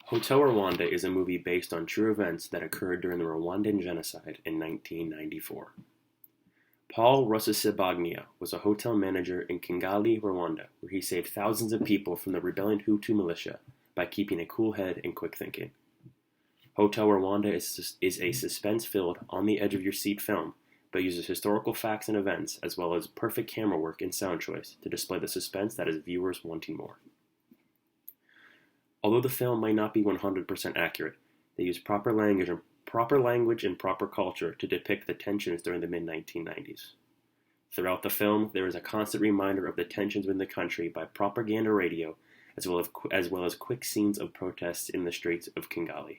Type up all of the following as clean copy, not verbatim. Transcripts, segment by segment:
Hotel Rwanda is a movie based on true events that occurred during the Rwandan genocide in 1994. Paul Rusesabagnia was a hotel manager in Kigali, Rwanda, where he saved thousands of people from the rebellion Hutu militia by keeping a cool head and quick thinking. Hotel Rwanda is a suspense-filled, on-the-edge-of-your-seat film, but uses historical facts and events, as well as perfect camera work and sound choice, to display the suspense that has viewers wanting more. Although the film might not be 100% accurate, they use proper language and proper culture to depict the tensions during the mid-1990s. Throughout the film, there is a constant reminder of the tensions within the country by propaganda radio, as well as quick scenes of protests in the streets of Kigali,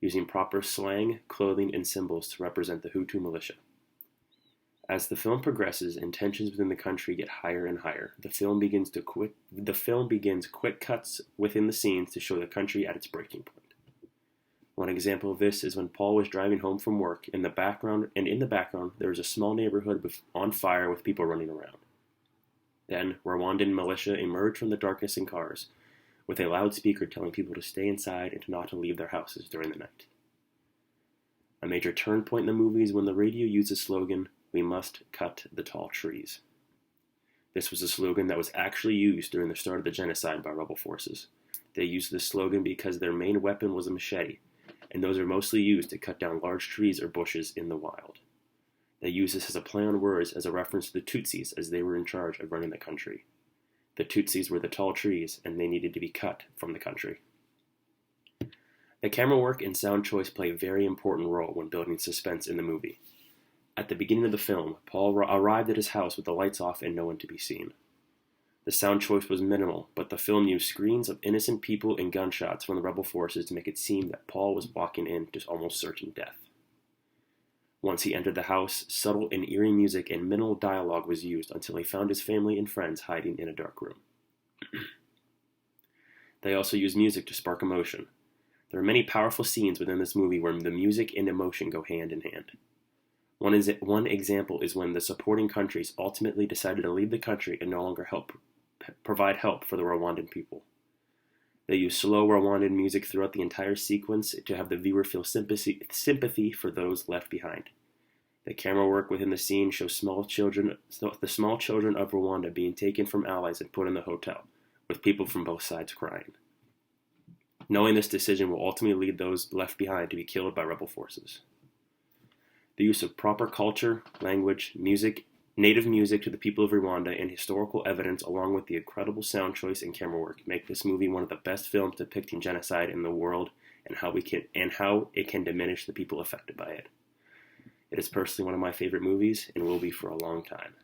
using proper slang, clothing, and symbols to represent the Hutu militia. As the film progresses and tensions within the country get higher and higher, the film begins quick cuts within the scenes to show the country at its breaking point. One example of this is when Paul was driving home from work. In the background, there is a small neighborhood on fire with people running around. Then, Rwandan militia emerge from the darkness in cars, with a loudspeaker telling people to stay inside and not to leave their houses during the night. A major turn point in the movie is when the radio uses the slogan, "We must cut the tall trees." This was a slogan that was actually used during the start of the genocide by rebel forces. They used this slogan because their main weapon was a machete, and those are mostly used to cut down large trees or bushes in the wild. They used this as a play on words as a reference to the Tutsis as they were in charge of running the country. The Tutsis were the tall trees, and they needed to be cut from the country. The camera work and sound choice play a very important role when building suspense in the movie. At the beginning of the film, Paul arrived at his house with the lights off and no one to be seen. The sound choice was minimal, but the film used screens of innocent people and gunshots from the rebel forces to make it seem that Paul was walking into almost certain death. Once he entered the house, subtle and eerie music and minimal dialogue was used until he found his family and friends hiding in a dark room. They also used music to spark emotion. There are many powerful scenes within this movie where the music and emotion go hand in hand. One example is when the supporting countries ultimately decided to leave the country and no longer provide help for the Rwandan people. They use slow Rwandan music throughout the entire sequence to have the viewer feel sympathy for those left behind. The camera work within the scene shows the small children of Rwanda being taken from allies and put in the hotel, with people from both sides crying. Knowing this decision will ultimately lead those left behind to be killed by rebel forces. The use of proper culture, language, native music to the people of Rwanda, and historical evidence, along with the incredible sound choice and camera work, make this movie one of the best films depicting genocide in the world and how it can diminish the people affected by it. It is personally one of my favorite movies and will be for a long time.